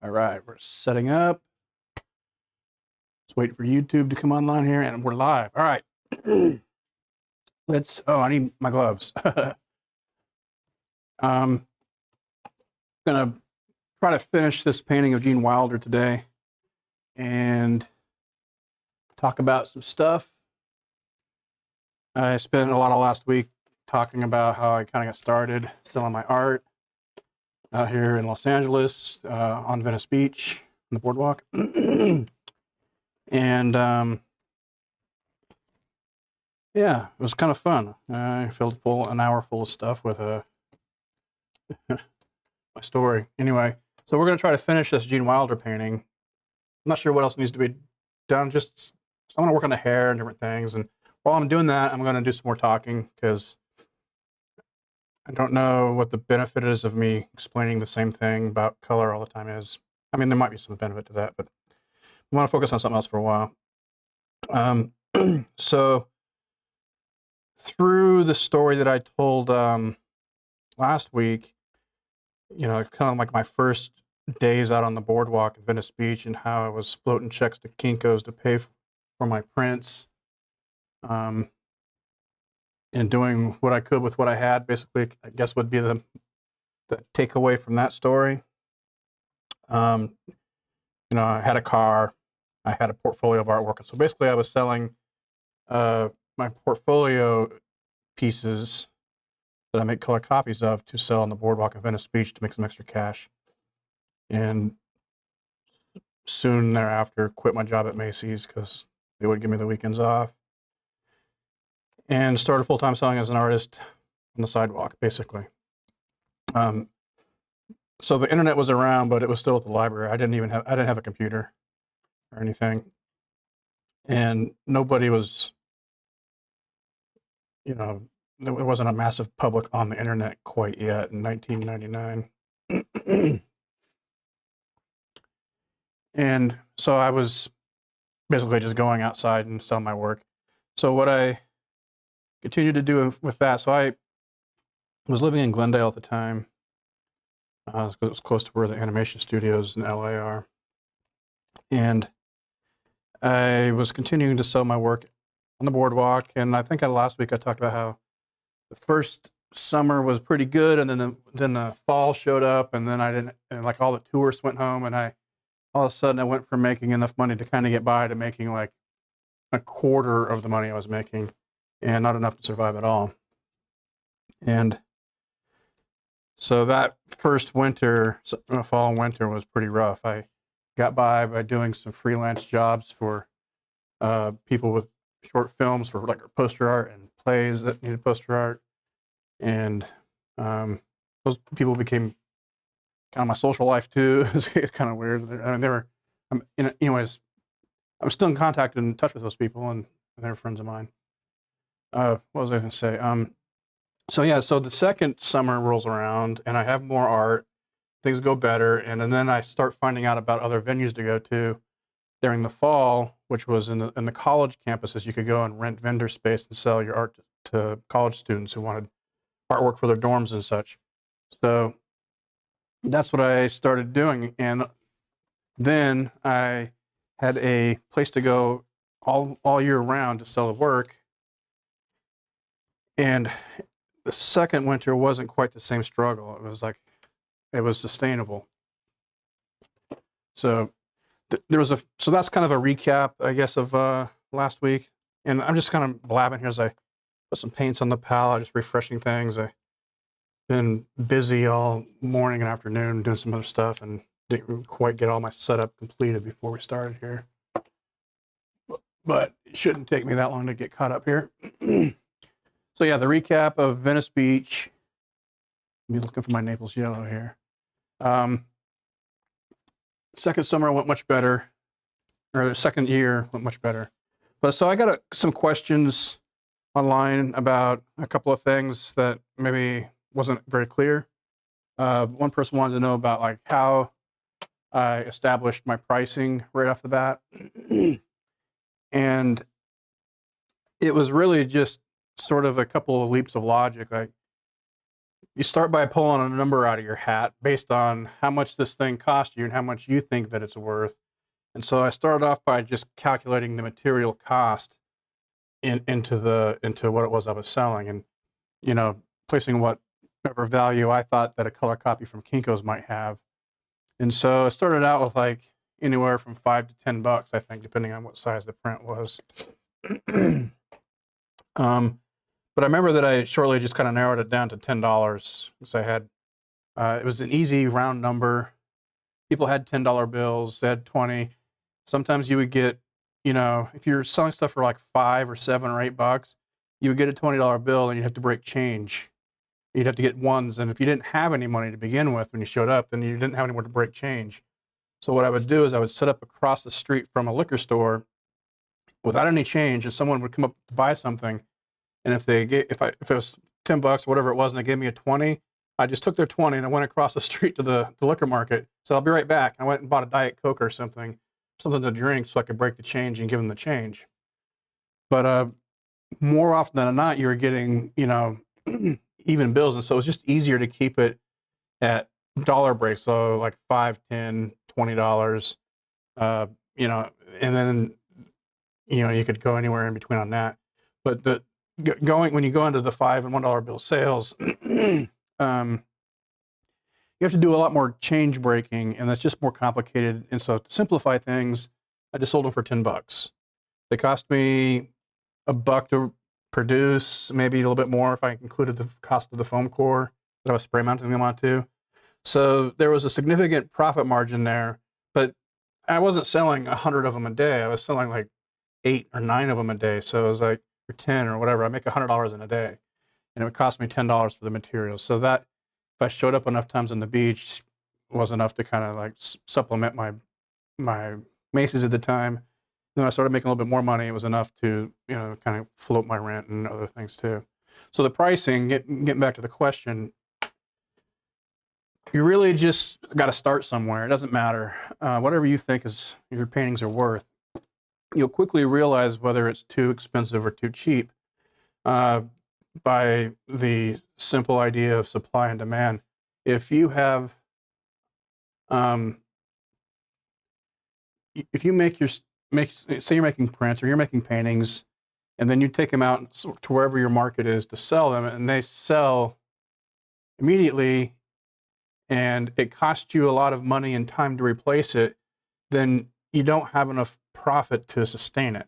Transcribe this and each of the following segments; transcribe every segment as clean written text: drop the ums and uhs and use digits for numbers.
All right, we're setting up. Just waiting for YouTube to come online here, and we're live. All right. Oh, I need my gloves. Gonna try to finish this painting of Gene Wilder today and talk about some stuff. I spent a lot of last week talking about how I kind of got started selling my art out here in Los Angeles on Venice Beach on the boardwalk. And yeah, it was kind of fun. I filled an hour full of stuff with my story. Anyway, so we're going to try to finish this Gene Wilder painting. I'm not sure what else needs to be done. Just I want to work on the hair and different things. And while I'm doing that, I'm going to do some more talking because I don't know what the benefit is of me explaining the same thing about color all the time is. I mean, there might be some benefit to that, but I want to focus on something else for a while. So through the story that I told last week, you know, kind of like my first days out on the boardwalk in Venice Beach and how I was floating checks to Kinko's to pay for my prints, and doing what I could with what I had, basically, I guess would be the takeaway from that story. You know, I had a car, I had a portfolio of artwork. So basically I was selling my portfolio pieces that I make color copies of to sell on the boardwalk in Venice Beach to make some extra cash. And soon thereafter, quit my job at Macy's because they wouldn't give me the weekends off. And started full-time selling as an artist on the sidewalk, basically. So the internet was around, but it was still at the library. I didn't have a computer or anything. And nobody was, you know, there wasn't a massive public on the internet quite yet in 1999. And so I was basically just going outside and selling my work. So what I continued to do with that, so I was living in Glendale at the time, because it was close to where the animation studios in LA are. And I was continuing to sell my work on the boardwalk. And I think last week I talked about how the first summer was pretty good, and then the fall showed up, and then and like all the tourists went home, and all of a sudden I went from making enough money to kind of get by to making like a quarter of the money I was making, and not enough to survive at all. And so that first winter, fall and winter, was pretty rough. I got by doing some freelance jobs for people with short films for like poster art and plays that needed poster art. And those people became kind of my social life too. It's kind of weird. I mean, anyways, I'm still in contact and in touch with those people, and they're friends of mine. What was I going to say? So yeah, so the second summer rolls around, and I have more art. Things go better, and then I start finding out about other venues to go to during the fall, which was in the college campuses. You could go and rent vendor space and sell your art to college students who wanted artwork for their dorms and such. So that's what I started doing, and then I had a place to go all year round to sell the work. And the second winter wasn't quite the same struggle. It was sustainable. So so that's kind of a recap, I guess, of last week. And I'm just kind of blabbing here as I put some paints on the palette, just refreshing things. I've been busy all morning and afternoon doing some other stuff, and didn't quite get all my setup completed before we started here. But it shouldn't take me that long to get caught up here. So yeah, the recap of Venice Beach. I'm looking for my Naples yellow here. Second summer went much better, or the second year went much better. But so I got some questions online about a couple of things that maybe wasn't very clear. One person wanted to know about like how I established my pricing right off the bat. And it was really just sort of a couple of leaps of logic. Like, you start by pulling a number out of your hat based on how much this thing cost you and how much you think that it's worth. And so I started off by just calculating the material cost into what it was I was selling, and placing whatever value I thought that a color copy from Kinko's might have. And so I started out with like anywhere from $5 to $10, I think, depending on what size the print was. But I remember that I shortly just kind of narrowed it down to $10 because I had it was an easy round number. People had $10 bills, they had 20. Sometimes you would get, if you're selling stuff for like $5 or $7 or $8, you would get a $20 bill and you'd have to break change. You'd have to get ones, and if you didn't have any money to begin with when you showed up, then you didn't have anywhere to break change. So what I would do is I would set up across the street from a liquor store without any change, and someone would come up to buy something, and if it was $10 or whatever it was, and they gave me a 20, I just took their 20 and I went across the street to the liquor market. So I'll be right back. I went and bought a Diet Coke or something to drink so I could break the change and give them the change. But more often than not, you were getting, even bills. And so it was just easier to keep it at dollar breaks. So like $5, $10, $20, and then, you could go anywhere in between on that. But when you go into the $5 and $1 bill sales, you have to do a lot more change breaking, and that's just more complicated. And so to simplify things, I just sold them for $10. They cost me $1 to produce, maybe a little bit more if I included the cost of the foam core that I was spray mounting them onto. So there was a significant profit margin there, but I wasn't selling 100 of them a day. I was selling like 8 or 9 of them a day. So it was like, or 10 or whatever, I make $100 in a day, and it would cost me $10 for the materials. So that, if I showed up enough times on the beach, was enough to kind of like supplement my Macy's at the time. Then I started making a little bit more money. It was enough to, kind of float my rent and other things too. So the pricing, getting back to the question, you really just got to start somewhere. It doesn't matter. Whatever you think is your paintings are worth, you'll quickly realize whether it's too expensive or too cheap by the simple idea of supply and demand. If you have, if you say you're making prints or you're making paintings, and then you take them out to wherever your market is to sell them, and they sell immediately, and it costs you a lot of money and time to replace it, then you don't have enough profit to sustain it.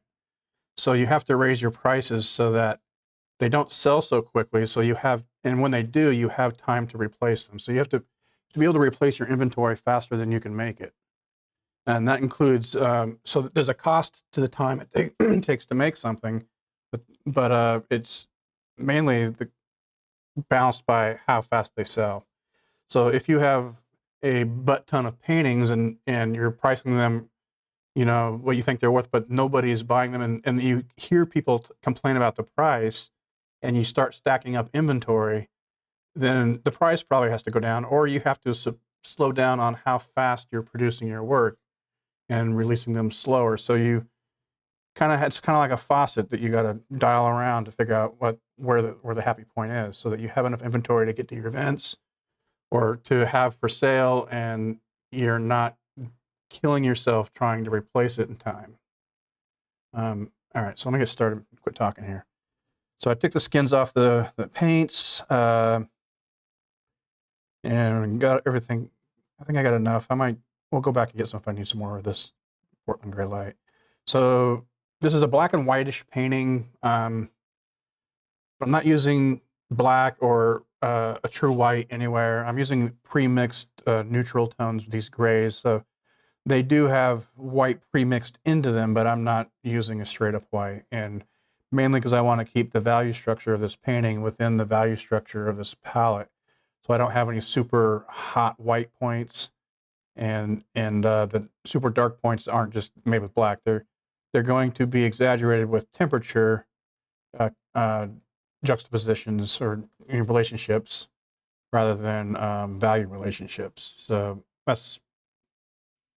So you have to raise your prices so that they don't sell so quickly. So and when they do, you have time to replace them. So you have to be able to replace your inventory faster than you can make it. And that includes, so there's a cost to the time it takes to make something, but it's mainly balanced by how fast they sell. So if you have a butt ton of paintings and you're pricing them, what you think they're worth, but nobody's buying them, and you hear people complain about the price, and you start stacking up inventory, then the price probably has to go down, or you have to slow down on how fast you're producing your work and releasing them slower. So it's kind of like a faucet that you got to dial around to figure out where the happy point is, so that you have enough inventory to get to your events or to have for sale, and you're not killing yourself trying to replace it in time. All right, so let me get started. Quit talking here. So I took the skins off the paints, and got everything. I think I got enough. We'll go back and get some if I need some more of this Portland gray light. So this is a black and whitish painting. I'm not using black or a true white anywhere. I'm using pre-mixed neutral tones, these grays. So they do have white pre-mixed into them, but I'm not using a straight up white. And mainly because I want to keep the value structure of this painting within the value structure of this palette. So I don't have any super hot white points, and the super dark points aren't just made with black. They're going to be exaggerated with temperature juxtapositions or relationships rather than value relationships. So that's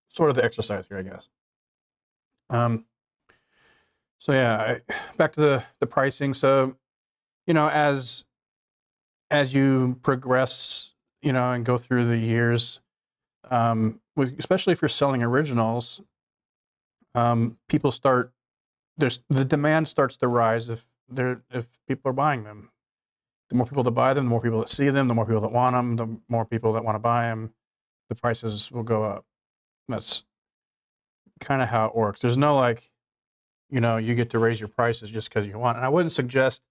sort of the exercise here, I guess. So yeah, back to the pricing. So, as as you progress, and go through the years, especially if you're selling originals, people start the demand starts to rise if people are buying them. The more people that buy them, the more people that see them, the more people that want them, the more people that want to buy them, the prices will go up. That's kind of how it works. There's no you get to raise your prices just because you want. And I wouldn't suggest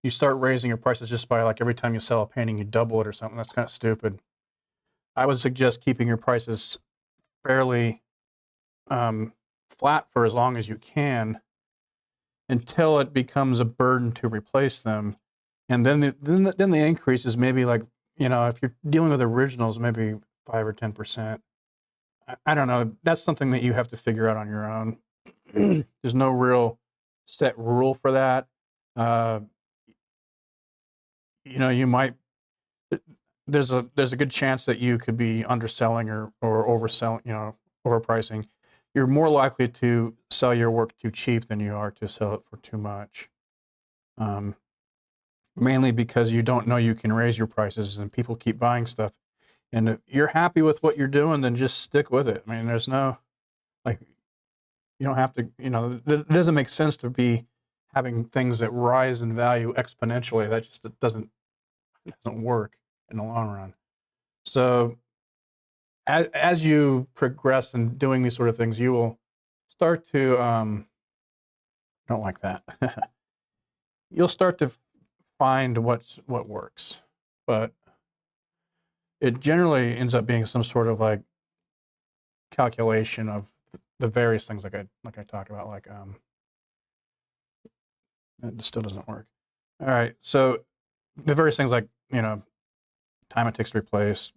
you start raising your prices just by every time you sell a painting, you double it or something. That's kind of stupid. I would suggest keeping your prices fairly flat for as long as you can until it becomes a burden to replace them. And then the increase is maybe if you're dealing with originals, maybe 5 or 10%. I don't know. That's something that you have to figure out on your own. There's no real set rule for that. You might. There's a good chance that you could be underselling or overselling, overpricing. You're more likely to sell your work too cheap than you are to sell it for too much. Mainly because you don't know you can raise your prices and people keep buying stuff. And if you're happy with what you're doing, then just stick with it. I mean, there's no, you don't have to, it doesn't make sense to be having things that rise in value exponentially. That just doesn't work in the long run. So as you progress in doing these sort of things, you will start to, don't like that. You'll start to find what works, but it generally ends up being some sort of calculation of the various things like I talked about, it still doesn't work. All right, so the various things time it takes to replace,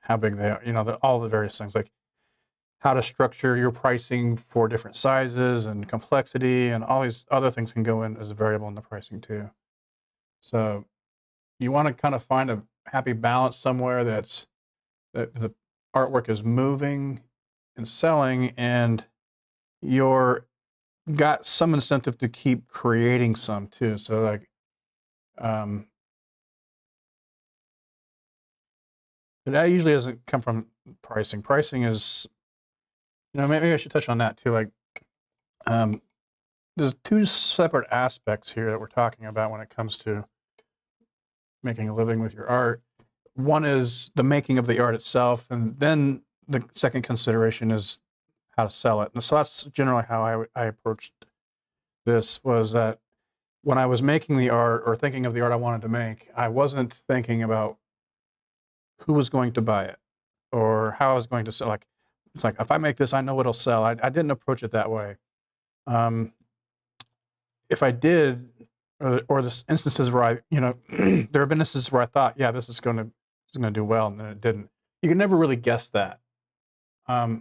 how big they are, all the various things like how to structure your pricing for different sizes and complexity, and all these other things can go in as a variable in the pricing too. So you want to kind of find a happy balance somewhere that the artwork is moving and selling, and you're got some incentive to keep creating some too. So that usually doesn't come from pricing. Pricing is, maybe I should touch on that too. There's two separate aspects here that we're talking about when it comes to making a living with your art. One is the making of the art itself, and then the second consideration is how to sell it. And so that's generally how I approached this, was that when I was making the art or thinking of the art I wanted to make, I wasn't thinking about who was going to buy it or how I was going to sell. It's like, if I make this, I know it'll sell. I didn't approach it that way. If I did, or the instances where there have been instances where I thought, yeah, this is going to do well, and then it didn't. You can never really guess that. I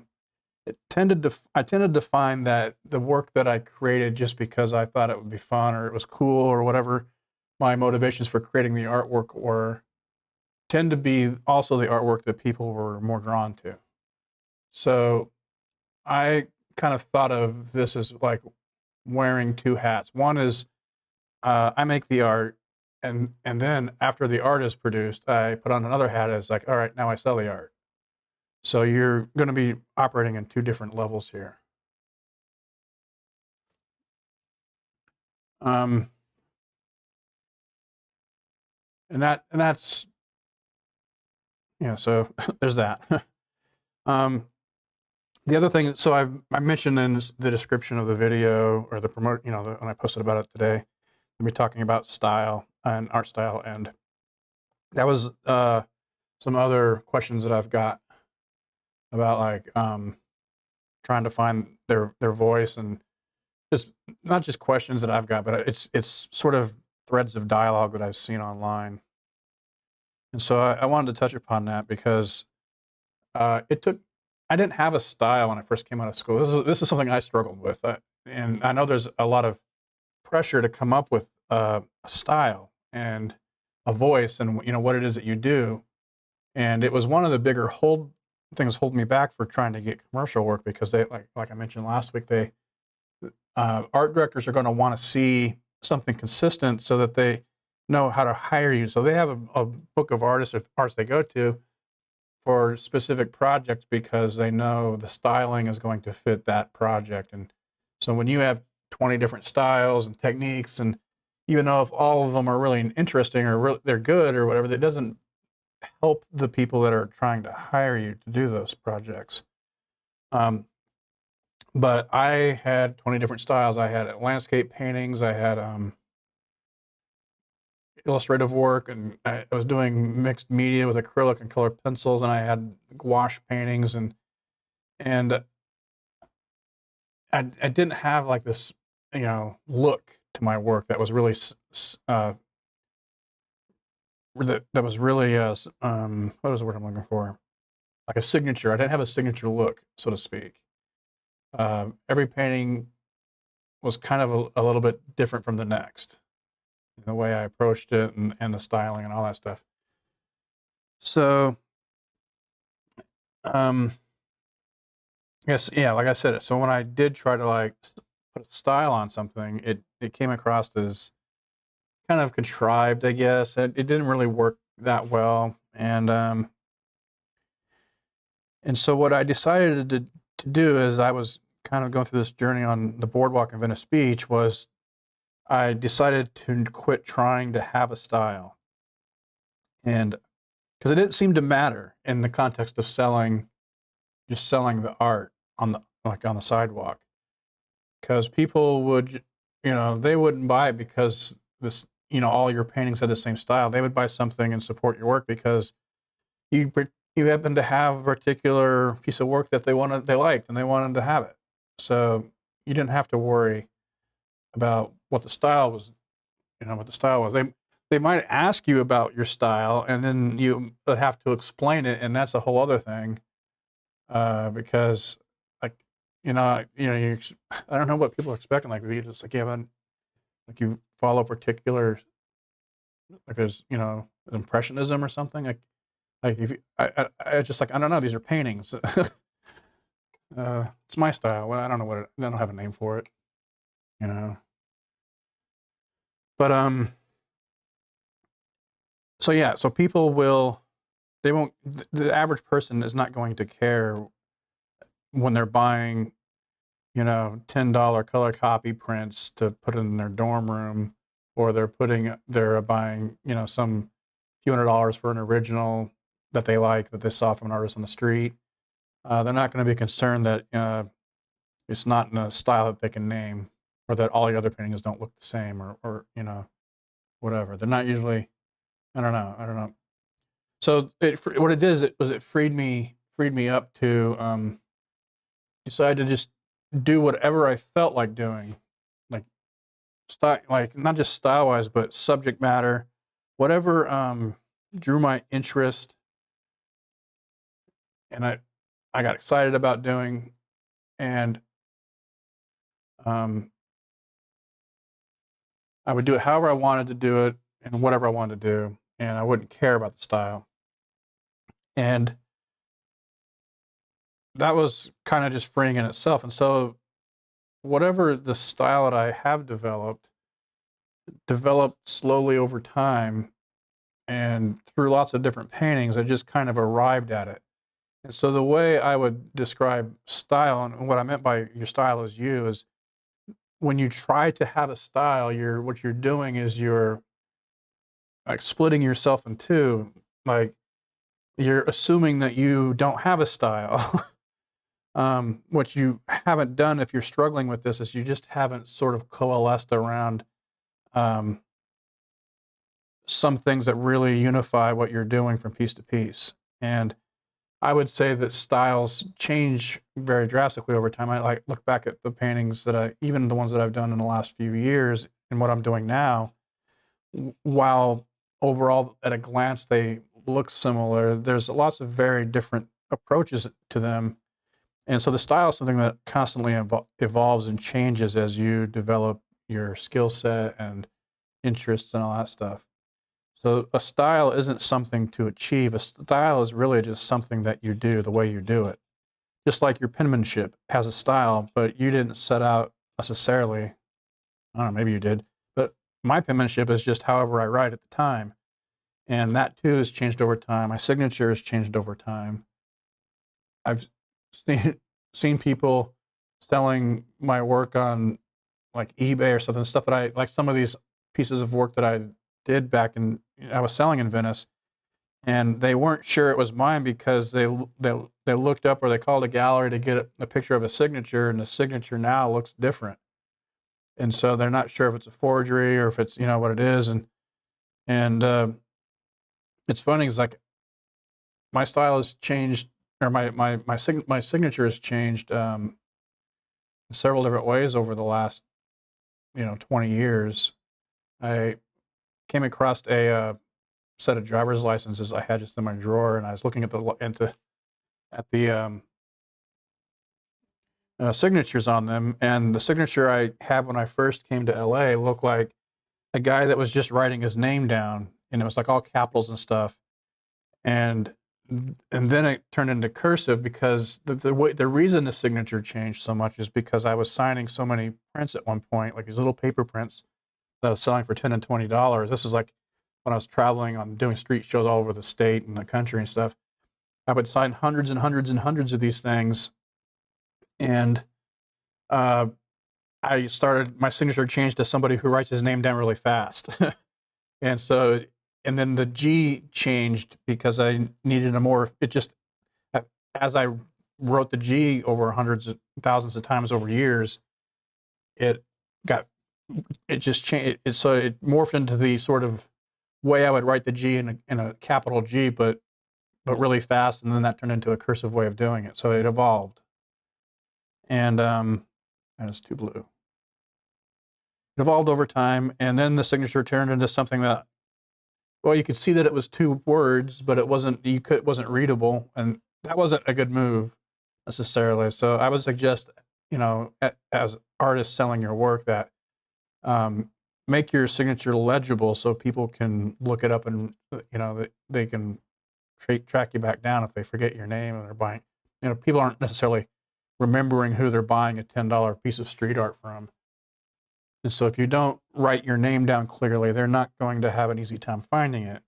tended to find that the work that I created just because I thought it would be fun or it was cool or whatever my motivations for creating the artwork were, tend to be also the artwork that people were more drawn to. So I kind of thought of this as like wearing two hats. One is I make the art, and then after the art is produced, I put on another hat as all right, now I sell the art. So you're going to be operating in two different levels here. And that's, so there's that. The other thing, so I mentioned in the description of the video or the promote, when I posted about it today, we're talking about style and art style, and that was some other questions that I've got about trying to find their voice, and just not just questions that I've got, but it's sort of threads of dialogue that I've seen online. And so I wanted to touch upon that because I didn't have a style when I first came out of school. This is something I struggled with, and I know there's a lot of pressure to come up with a style and a voice, and what it is that you do. And it was one of the bigger things holding me back for trying to get commercial work, because they, like I mentioned last week, art directors are going to want to see something consistent so that know how to hire you. So they have a book of artists or artists they go to for specific projects because they know the styling is going to fit that project. And so when you have 20 different styles and techniques, and even though if all of them are really interesting or they're good or whatever, that doesn't help the people that are trying to hire you to do those projects. But I had 20 different styles. I had landscape paintings, I had illustrative work, and I was doing mixed media with acrylic and colored pencils, and I had gouache paintings, and I didn't have like this, look to my work that was really that was really what was the word I'm looking for? Like a signature. I didn't have a signature look, so to speak. Every painting was kind of a little bit different from the next, the way I approached it and the styling and all that stuff. So, yes, yeah, like I said, so when I did try to like put a style on something, it came across as kind of contrived, I guess. It didn't really work that well, and so what I decided to do is I was kind of going through this journey on the boardwalk in Venice Beach. Was I decided to quit trying to have a style, and because it didn't seem to matter in the context of just selling the art on the sidewalk, because people would, they wouldn't buy it because all your paintings had the same style. They would buy something and support your work because you happen to have a particular piece of work that they liked, and they wanted to have it. So you didn't have to worry about what the style was. What the style was. They might ask you about your style, and then you have to explain it, and that's a whole other thing. Because like I don't know what people are expecting. Like you just like you follow particular, like there's impressionism or something. Like if I just like, I don't know. These are paintings. It's my style. Well, I don't know I don't have a name for it. But so yeah, so they won't. The average person is not going to care when they're buying, $10 color copy prints to put in their dorm room, or they're buying, some few $100s for an original that they like, that they saw from an artist on the street. They're not going to be concerned that it's not in a style that they can name, or that all the other paintings don't look the same, or whatever. They're not usually. I don't know. So what it did is it freed me up to decide to just do whatever I felt like doing, like like not just style wise, but subject matter, whatever drew my interest, and I got excited about doing, and I would do it however I wanted to do it and whatever I wanted to do, and I wouldn't care about the style. And that was kind of just freeing in itself. And so whatever the style that I have developed slowly over time, and through lots of different paintings, I just kind of arrived at it. And so the way I would describe style, and what I meant by your style is you, is when you try to have a style, what you're doing is you're like splitting yourself in two. Like you're assuming that you don't have a style. What you haven't done, if you're struggling with this, is you just haven't sort of coalesced around some things that really unify what you're doing from piece to piece. And I would say that styles change very drastically over time. I look back at the paintings even the ones that I've done in the last few years and what I'm doing now, while overall at a glance they look similar, there's lots of very different approaches to them. And so the style is something that constantly evolves and changes as you develop your skill set and interests and all that stuff. So a style isn't something to achieve. A style is really just something that you do the way you do it. Just like your penmanship has a style, but you didn't set out necessarily, I don't know, maybe you did, but my penmanship is just however I write at the time. And that too has changed over time. My signature has changed over time. I've seen seen people selling my work on like eBay or something, stuff that I like some of these pieces of work that I did back in I was selling in Venice, and they weren't sure it was mine because they looked up or they called a gallery to get a picture of a signature, and the signature now looks different. And so they're not sure if it's a forgery or if it's, what it is. And it's funny, it's like my style has changed, or my signature has changed in several different ways over the last 20 years. I came across a set of driver's licenses I had just in my drawer, and I was looking at the signatures on them, and the signature I had when I first came to LA looked like a guy that was just writing his name down, and it was like all capitals and stuff. And then it turned into cursive because the reason the signature changed so much is because I was signing so many prints at one point, like these little paper prints that I was selling for $10 and $20. This is like when I was traveling on doing street shows all over the state and the country and stuff. I would sign hundreds and hundreds and hundreds of these things, and my signature changed to somebody who writes his name down really fast. And then the G changed because I needed as I wrote the G over hundreds of thousands of times over years, it just changed. So it morphed into the sort of way I would write the G in a capital G, but really fast. And then that turned into a cursive way of doing it. So it evolved. And it's too blue. It evolved over time. And then the signature turned into something that, well, you could see that it was two words, but it wasn't readable, and that wasn't a good move necessarily. So I would suggest, as artists selling your work, that make your signature legible so people can look it up and they can track you back down if they forget your name and they're buying. People aren't necessarily remembering who they're buying a $10 piece of street art from. And so if you don't write your name down clearly, they're not going to have an easy time finding it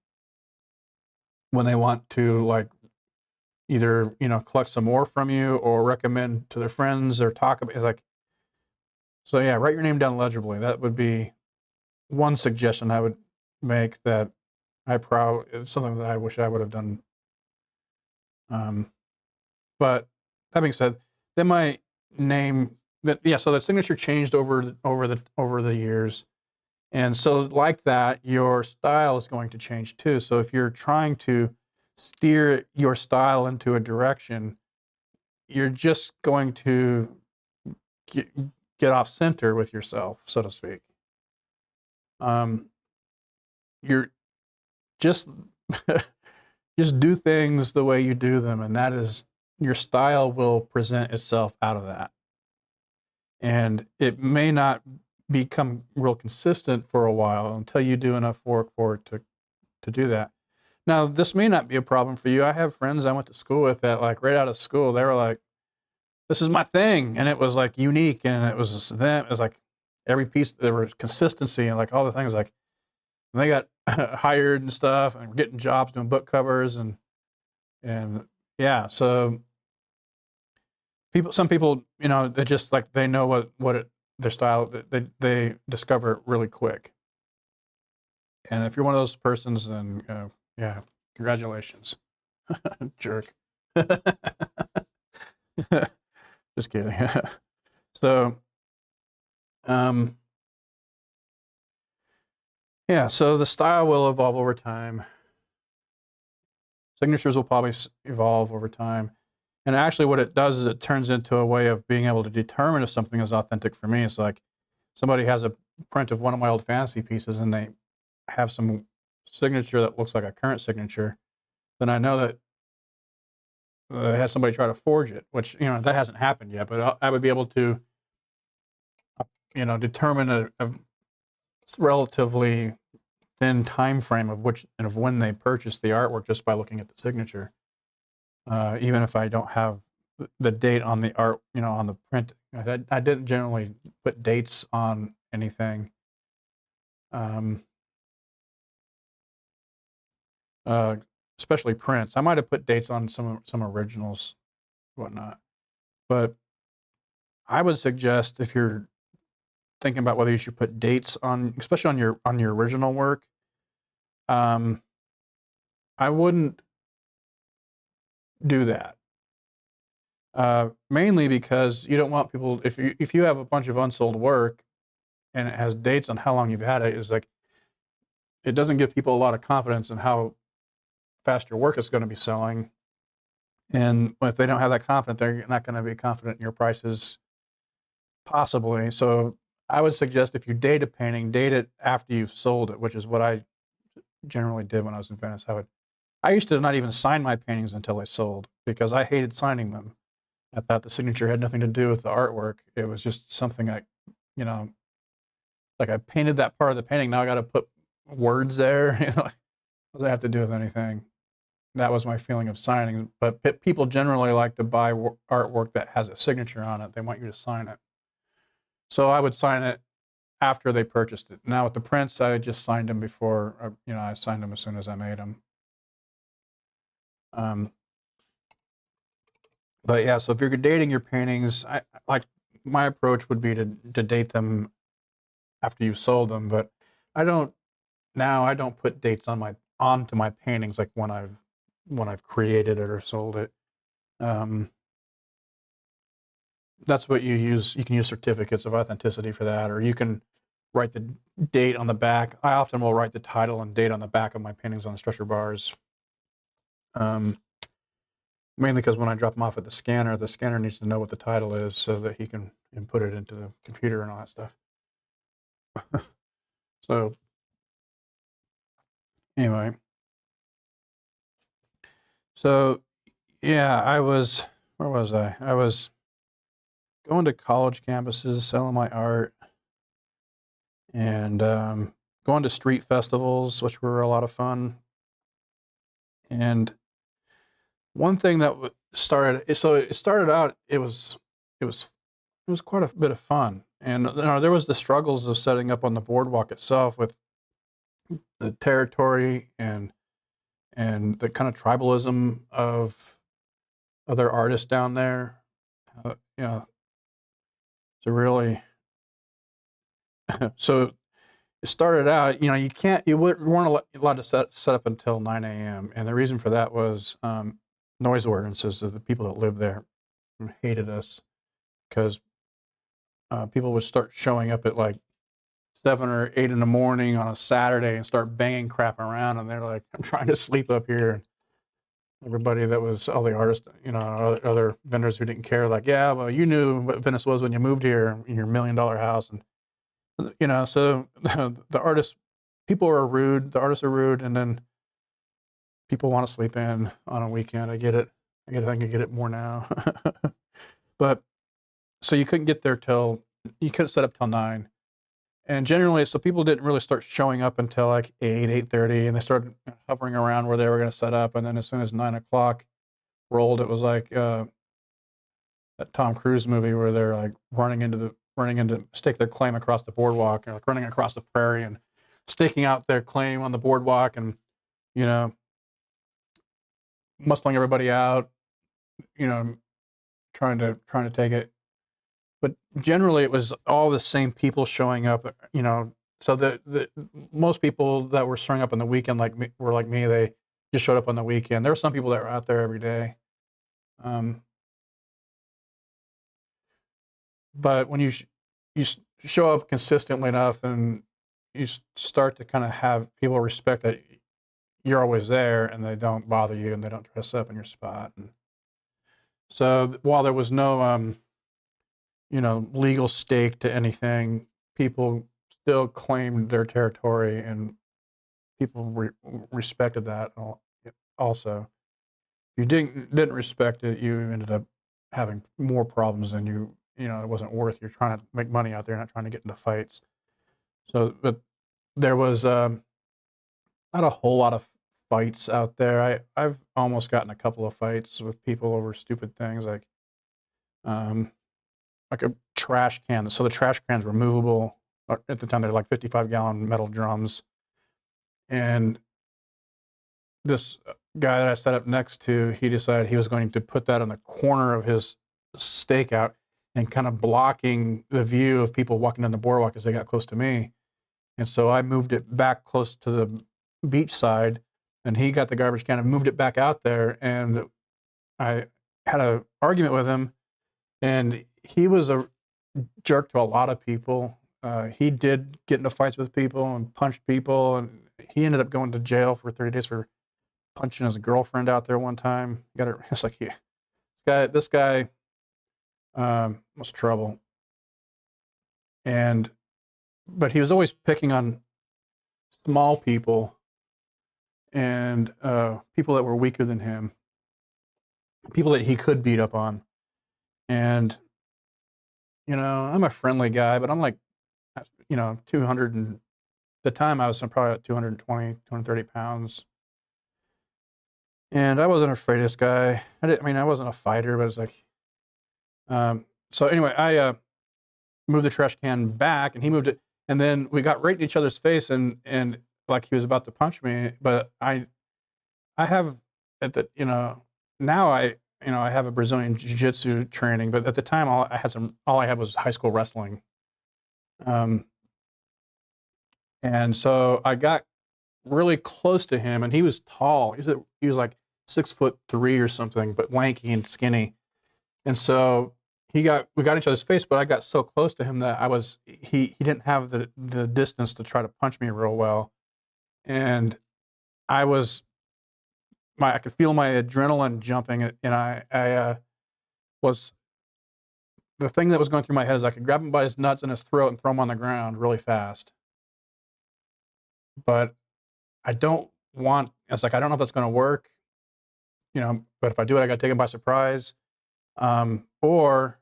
when they want to, like, either, collect some more from you or recommend to their friends or talk about it. It's like, so yeah, write your name down legibly. That would be one suggestion I would make that it's something that I wish I would have done. But that being said, then my name, so the signature changed over the years, and so like that, your style is going to change too. So if you're trying to steer your style into a direction, you're just going to get off center with yourself, so to speak. You're just just do things the way you do them, and that is, your style will present itself out of that. And it may not become real consistent for a while until you do enough work for it to do that. Now, this may not be a problem for you. I have friends I went to school with that, like, right out of school, they were like, this is my thing. And it was like unique, and it was them. It was like every piece, there was consistency and like all the things, like, and they got hired and stuff and getting jobs doing book covers and yeah. So some people, they just like, they know their style, they discover it really quick. And if you're one of those persons, then yeah, congratulations. Jerk. Just kidding. So yeah, so the style will evolve over time. Signatures will probably evolve over time. And actually what it does is it turns into a way of being able to determine if something is authentic for me. It's like somebody has a print of one of my old fantasy pieces and they have some signature that looks like a current signature, then I know that I had somebody try to forge it, which, that hasn't happened yet, but I would be able to, determine a relatively thin time frame of when they purchased the artwork just by looking at the signature. Even if I don't have the date on the art, on the print. I didn't generally put dates on anything. um, uh, especially prints. I might have put dates on some originals, whatnot. But I would suggest if you're thinking about whether you should put dates on, especially on your original work, um, I wouldn't do that. Mainly because you don't want people if you have a bunch of unsold work and it has dates on how long you've had it, is like it doesn't give people a lot of confidence in how fast your work is going to be selling. And if they don't have that confidence, they're not going to be confident in your prices, possibly. So I would suggest if you date a painting, date it after you've sold it, which is what I generally did when I was in Venice. I used to not even sign my paintings until they sold because I hated signing them. I thought the signature had nothing to do with the artwork. It was just something you know, like I painted that part of the painting. Now I got to put words there. What does that have to do with anything? That was my feeling of signing. But people generally like to buy artwork that has a signature on it. They want you to sign it. So I would sign it after they purchased it. Now with the prints, I just signed them before. I signed them as soon as I made them. But yeah, so if you're dating your paintings, my approach would be to date them after you've sold them. But I don't put dates onto my paintings like when I've created it or sold it. That's what you use. You can use certificates of authenticity for that, or you can write the date on the back. I often will write the title and date on the back of my paintings on the stretcher bars. Mainly because when I drop them off at the scanner needs to know what the title is so that he can input it into the computer and all that stuff. So anyway, so yeah, where was I? I was going to college campuses, selling my art, and going to street festivals, which were a lot of fun. And one thing that it started out, it was quite a bit of fun. And there was the struggles of setting up on the boardwalk itself with the territory and the kind of tribalism of other artists down there. To really so it started out, you weren't allowed to set up until 9 a.m. And the reason for that was noise ordinances of the people that lived there hated us because people would start showing up at like 7 or 8 in the morning on a Saturday and start banging crap around. And they're like, I'm trying to sleep up here. And everybody that was all the artists, other vendors who didn't care, like, yeah, well, you knew what Venice was when you moved here in your $1 million house. And, so people are rude, the artists are rude. And then people want to sleep in on a weekend. I get it. I can get it more now. But so you couldn't get there you couldn't set up till 9. And generally, so people didn't really start showing up until like 8:30, and they started hovering around where they were going to set up. And then as soon as 9 o'clock rolled, it was like that Tom Cruise movie where they're like running into stake their claim across the boardwalk, or like running across the prairie and staking out their claim on the boardwalk, and muscling everybody out, trying to take it. But generally, it was all the same people showing up. So the most people that were showing up on the weekend, were like me. They just showed up on the weekend. There were some people that were out there every day. But when you show up consistently enough, and you start to kind of have people respect that you're always there, and they don't bother you, and they don't dress up in your spot. And so while there was no legal stake to anything, people still claimed their territory, and people respected that also. If you didn't respect it, you ended up having more problems than it wasn't worth. You're trying to make money out there, not trying to get into fights. So, but there was not a whole lot of fights out there. I've almost gotten a couple of fights with people over stupid things like a trash can. So the trash can's removable, At the time, they're like 55-gallon metal drums. And this guy that I sat up next to, he decided he was going to put that on the corner of his stakeout and kind of blocking the view of people walking down the boardwalk as they got close to me. And so I moved it back close to the beach side, and he got the garbage can and moved it back out there. And I had an argument with him, and he was a jerk to a lot of people. He did get into fights with people and punched people, and he ended up going to jail for 30 days for punching his girlfriend out there one time. Got it. It's like, yeah, this guy was trouble. But he was always picking on small people and people that were weaker than him, people that he could beat up on. And, I'm a friendly guy, but I'm like, 200 and the time I was probably at 220, 230 pounds. And I wasn't afraid of this guy. I wasn't a fighter, but it's like, so anyway, I moved the trash can back and he moved it. And then we got right in each other's face and like he was about to punch me, but I have now I have a Brazilian jiu-jitsu training, but at the time all I had was high school wrestling. And so I got really close to him, and he was tall. He was like 6'3" or something, but lanky and skinny. And so we got each other's face, but I got so close to him that he didn't have the distance to try to punch me real well. And I could feel my adrenaline jumping, and I was, the thing that was going through my head is I could grab him by his nuts and his throat and throw him on the ground really fast. But I don't know if that's going to work, but if I do it, I got to take him by surprise. Or,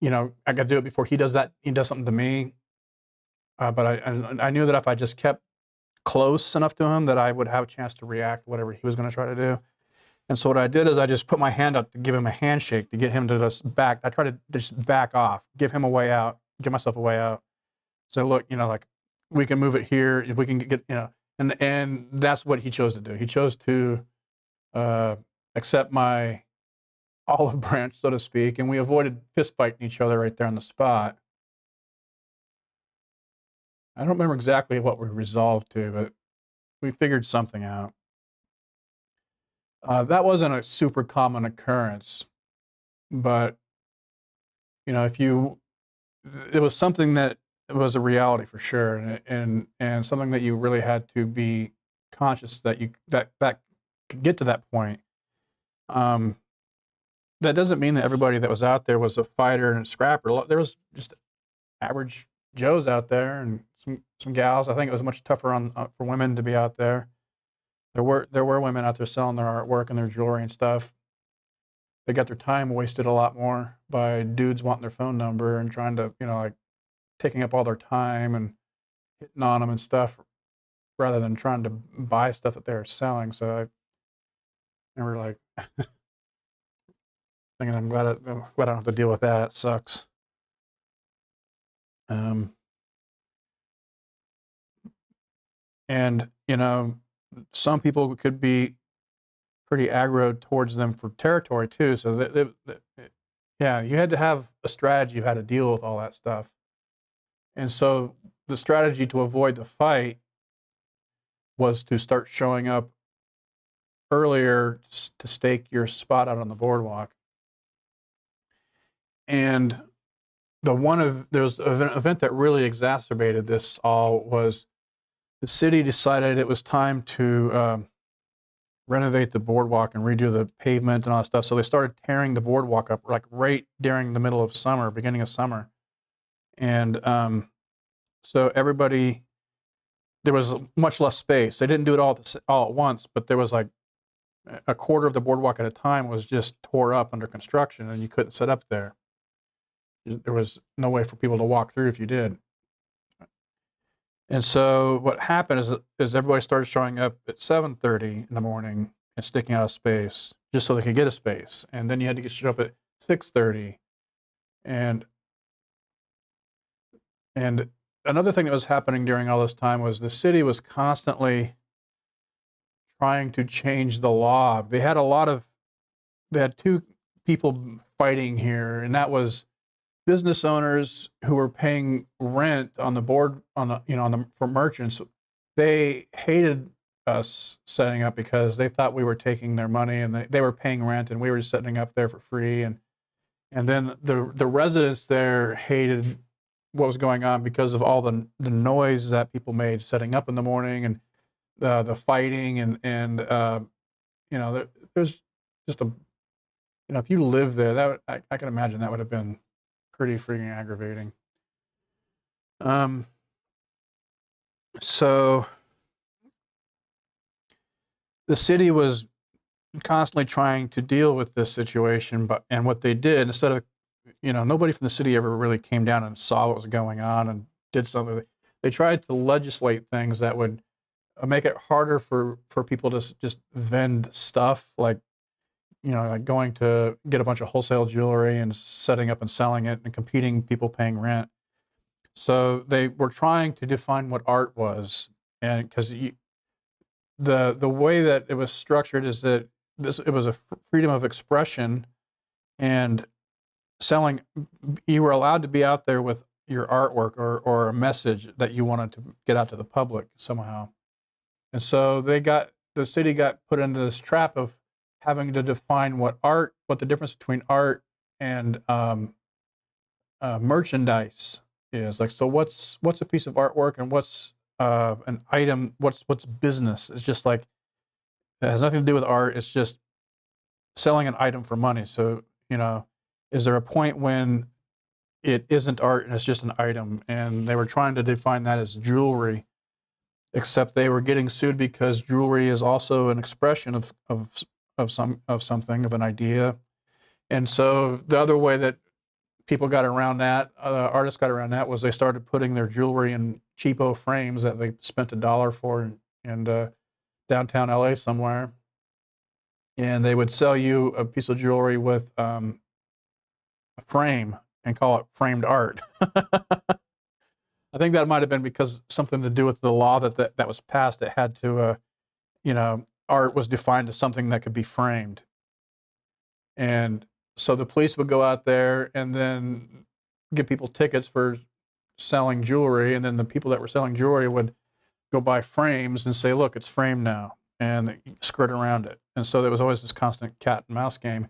I got to do it before he does something to me. But I knew that if I just kept close enough to him that I would have a chance to react whatever he was going to try to do. And so what I did is I just put my hand up to give him a handshake to get him to just back. I tried to just back off, give him a way out, give myself a way out. So look, like we can move it here. If we can get, and that's what he chose to do. He chose to accept my olive branch, so to speak, and we avoided fist fighting each other right there on the spot. I don't remember exactly what we resolved to, but we figured something out. That wasn't a super common occurrence, but it was something that was a reality for sure, and something that you really had to be conscious that that could get to that point. That doesn't mean that everybody that was out there was a fighter and a scrapper. There was just average Joes out there and some gals. I think it was much tougher for women to be out there. There were women out there selling their artwork and their jewelry and stuff. They got their time wasted a lot more by dudes wanting their phone number and trying to, like taking up all their time and hitting on them and stuff, rather than trying to buy stuff that they were selling. So I never like thinking, I'm glad I don't have to deal with that. It sucks. And some people could be pretty aggro towards them for territory too. So yeah, you had to have a strategy of how to deal with all that stuff. And so the strategy to avoid the fight was to start showing up earlier to stake your spot out on the boardwalk. And there was an event that really exacerbated this all was the city decided it was time to renovate the boardwalk and redo the pavement and all that stuff. So they started tearing the boardwalk up like right during the middle of summer, beginning of summer. And so there was much less space. They didn't do it all at once, but there was like a quarter of the boardwalk at a time was just tore up under construction, and you couldn't set up there. There was no way for people to walk through if you did. And so what happened is everybody started showing up at 7:30 in the morning and sticking out a space just so they could get a space. And then you had to show up at 6:30. And And another thing that was happening during all this time was the city was constantly trying to change the law. They had two people fighting here, and that was business owners who were paying rent on the board for merchants. They hated us setting up because they thought we were taking their money, and they were paying rent, and we were setting up there for free. And then the residents there hated what was going on because of all the noise that people made setting up in the morning, and the fighting, and there's just if you live there, I can imagine that would have been pretty freaking aggravating. So the city was constantly trying to deal with this situation, and what they did, instead of, nobody from the city ever really came down and saw what was going on and did something. They tried to legislate things that would make it harder for people to just vend stuff, like going to get a bunch of wholesale jewelry and setting up and selling it and competing people paying rent. So they were trying to define what art was, and because the way that it was structured is that it was a freedom of expression, and you were allowed to be out there with your artwork or a message that you wanted to get out to the public somehow. And so the city got put into this trap of having to define what the difference between art and merchandise is. Like, so what's a piece of artwork, and what's an item, what's business? It's just like, it has nothing to do with art. It's just selling an item for money. So, is there a point when it isn't art and it's just an item? And they were trying to define that as jewelry, except they were getting sued because jewelry is also an expression of something, of an idea. And so the other way that people got around that, artists got around that, was they started putting their jewelry in cheapo frames that they spent $1 for in downtown LA somewhere. And they would sell you a piece of jewelry with a frame and call it framed art. I think that might have been because something to do with the law that was passed. It had to, art was defined as something that could be framed. And so the police would go out there and then give people tickets for selling jewelry. And then the people that were selling jewelry would go buy frames and say, look, it's framed now, and they skirt around it. And so there was always this constant cat and mouse game.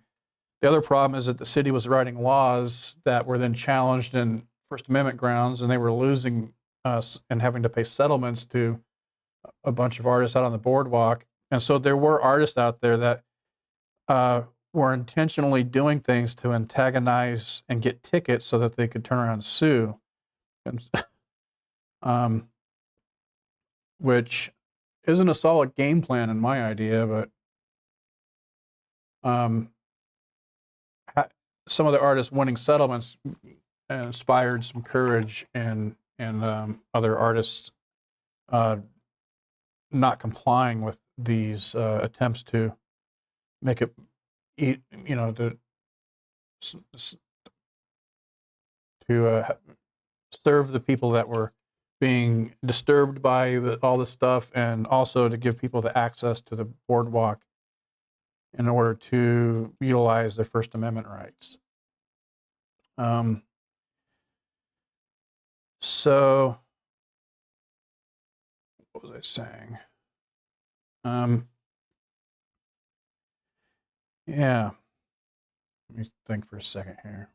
The other problem is that the city was writing laws that were then challenged in First Amendment grounds, and they were losing us and having to pay settlements to a bunch of artists out on the boardwalk. And so there were artists out there that were intentionally doing things to antagonize and get tickets so that they could turn around and sue, which isn't a solid game plan in my idea, but some of the artists winning settlements inspired some courage in other artists not complying with these attempts to make it, to serve the people that were being disturbed by all this stuff, and also to give people the access to the boardwalk in order to utilize their First Amendment rights. So what was I saying? Yeah, let me think for a second here.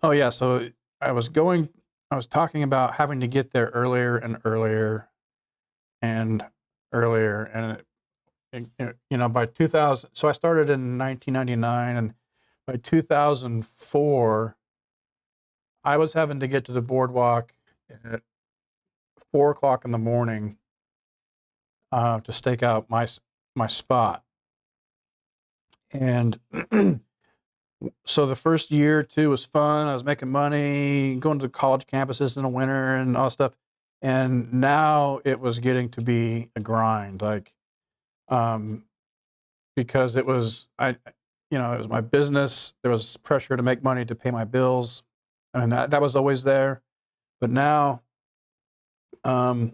Oh yeah, so I was talking about having to get there earlier and earlier and earlier, and by 2000, so I started in 1999, and by 2004, I was having to get to the boardwalk at 4:00 in the morning to stake out my spot. And so the first year or two was fun. I was making money, going to college campuses in the winter and all stuff. And now it was getting to be a grind. Like, because it was it was my business. There was pressure to make money to pay my bills. I mean, that was always there. But now, there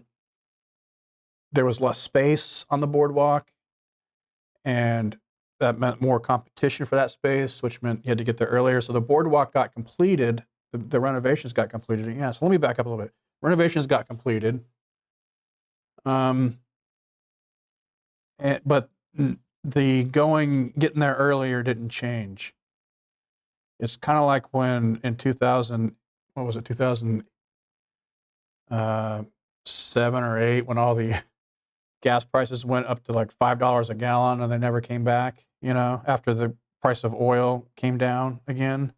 was less space on the boardwalk, and that meant more competition for that space, which meant you had to get there earlier. So the boardwalk got completed. The renovations got completed. Yeah. So let me back up a little bit. Renovations got completed. But the getting there earlier didn't change. It's kind of like when in 2000, what was it, 2007 or 8, when all the gas prices went up to like $5 a gallon and they never came back, after the price of oil came down again.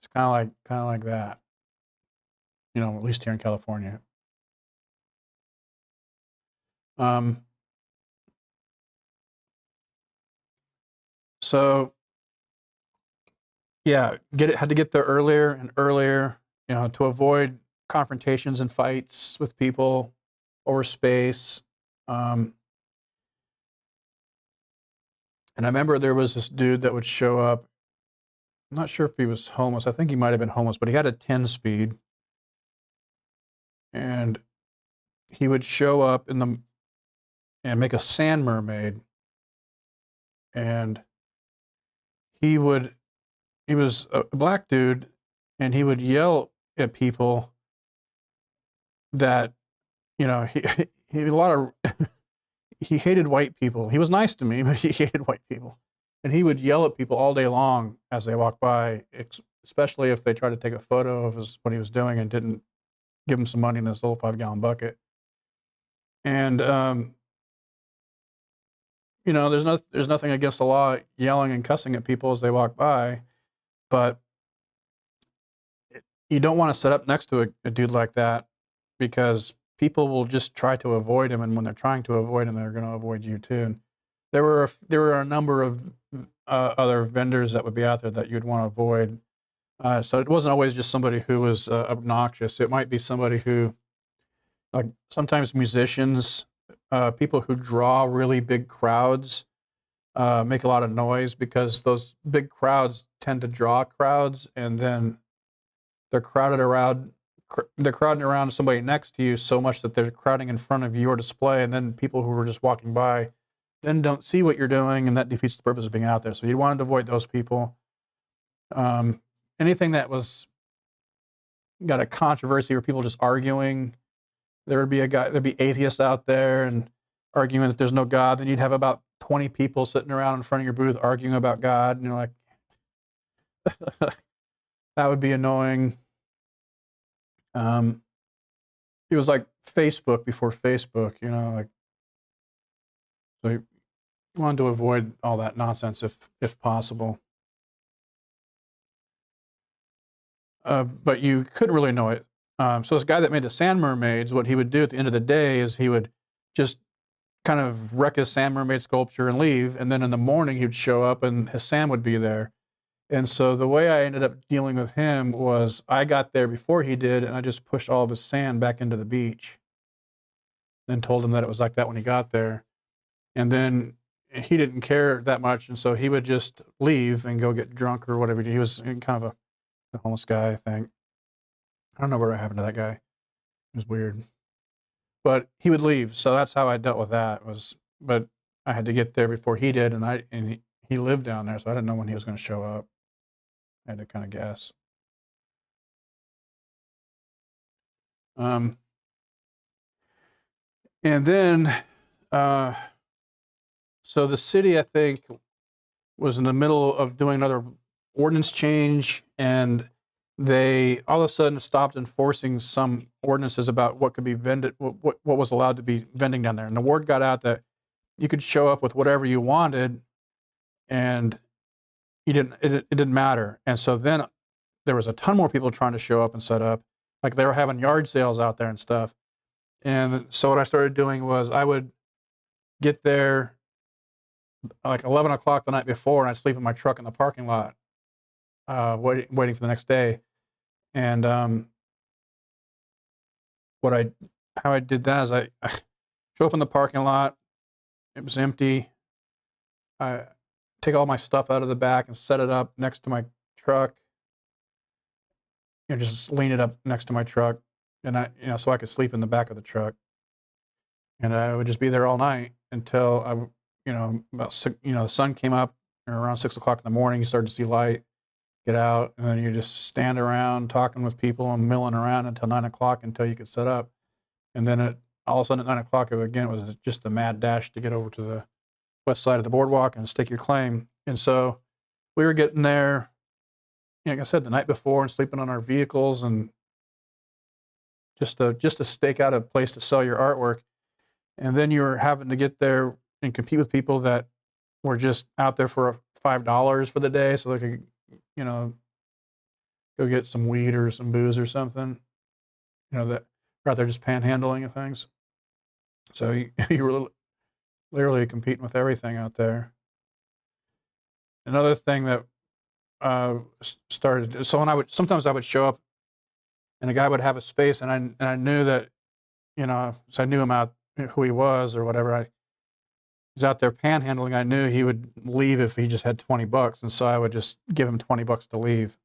It's kind of like that, at least here in California. So yeah, had to get there earlier and earlier, to avoid confrontations and fights with people over space. And I remember there was this dude that would show up. I'm not sure if he was homeless. I think he might have been homeless, but he had a 10-speed. And he would show up and make a sand mermaid. And he was a black dude, and he would yell at people that, he had a lot of, he hated white people. He was nice to me, but he hated white people. And he would yell at people all day long as they walked by, especially if they tried to take a photo of what he was doing and didn't give him some money in this little 5-gallon bucket. And, there's nothing against the law yelling and cussing at people as they walk by, but you don't want to sit up next to a dude like that, because people will just try to avoid him, and when they're trying to avoid him, they're going to avoid you too. And there were a number of other vendors that would be out there that you'd want to avoid. So it wasn't always just somebody who was obnoxious. It might be somebody who, like sometimes musicians, people who draw really big crowds, make a lot of noise, because those big crowds tend to draw crowds, and then they're crowding around somebody next to you so much that they're crowding in front of your display, and then people who are just walking by then don't see what you're doing, and that defeats the purpose of being out there. So you wanted to avoid those people. Anything that was got a controversy or people just arguing, there'd be atheists out there and arguing that there's no God. Then you'd have about 20 people sitting around in front of your booth arguing about God, and you're like, that would be annoying. It was like Facebook before Facebook, so you wanted to avoid all that nonsense if possible. But you couldn't really know it. So this guy that made the sand mermaids, what he would do at the end of the day is he would just kind of wreck his sand mermaid sculpture and leave, and then in the morning he'd show up and his sand would be there. And so the way I ended up dealing with him was I got there before he did, and I just pushed all of his sand back into the beach, then told him that it was like that when he got there. And then he didn't care that much, and so he would just leave and go get drunk or whatever. He was kind of a homeless guy, I think. I don't know what happened to that guy. It was weird. But he would leave, so that's how I dealt with that. But I had to get there before he did, and he lived down there, so I didn't know when he was going to show up. I had to kind of guess. And then, so the city, I think, was in the middle of doing another ordinance change, and they all of a sudden stopped enforcing some ordinances about what could be vended, what was allowed to be vending down there. And the word got out that you could show up with whatever you wanted, and it didn't matter. And so then there was a ton more people trying to show up and set up, like they were having yard sales out there and stuff. And so what I started doing was I would get there like 11 o'clock the night before, and I'd sleep in my truck in the parking lot, waiting for the next day. And how I did that is I show up in the parking lot. It was empty. I take all my stuff out of the back and set it up next to my truck, just lean it up next to my truck, and so I could sleep in the back of the truck, and I would just be there all night until about the sun came up, and around 6 o'clock in the morning, you started to see light, get out, and then you just stand around talking with people and milling around until 9 o'clock until you could set up, and then all of a sudden at 9 o'clock, again, it was just a mad dash to get over to the west side of the boardwalk and stake your claim. And so we were getting there, like I said, the night before and sleeping on our vehicles and just to stake out a place to sell your artwork. And then you were having to get there and compete with people that were just out there for $5 for the day so they could, go get some weed or some booze or something, that are out there just panhandling and things. So you were literally competing with everything out there. Another thing that started, so when sometimes I would show up and a guy would have a space and I knew that, so I knew him out, who he was or whatever. He's out there panhandling. I knew he would leave if he just had $20, and so I would just give him $20 to leave.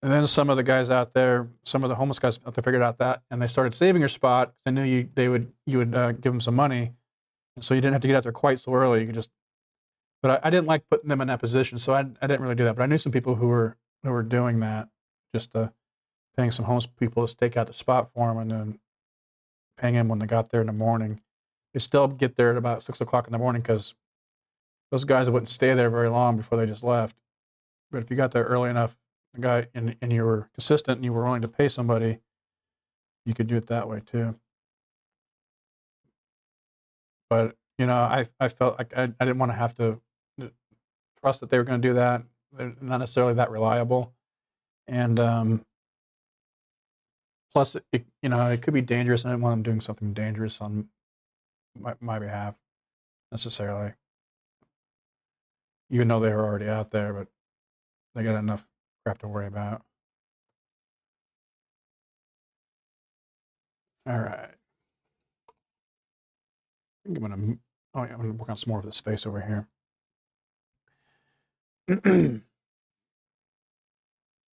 And then some of the guys out there, some of the homeless guys out there figured out that, and they started saving your spot. I knew you would give them some money, and so you didn't have to get out there quite so early. You could just, but I didn't like putting them in that position, so I didn't really do that. But I knew some people who were doing that, just paying some homeless people to stake out the spot for them, and then paying them when they got there in the morning. They still get there at about 6 o'clock in the morning because those guys wouldn't stay there very long before they just left. But if you got there early enough, the guy and you were consistent and you were willing to pay somebody, you could do it that way too. But I felt like I didn't want to have to trust that they were going to do that. They're not necessarily that reliable, and plus it could be dangerous. And I didn't want them doing something dangerous on my behalf necessarily, even though they were already out there. But they got enough crap to worry about. All right. I think I'm gonna work on some more of this face over here.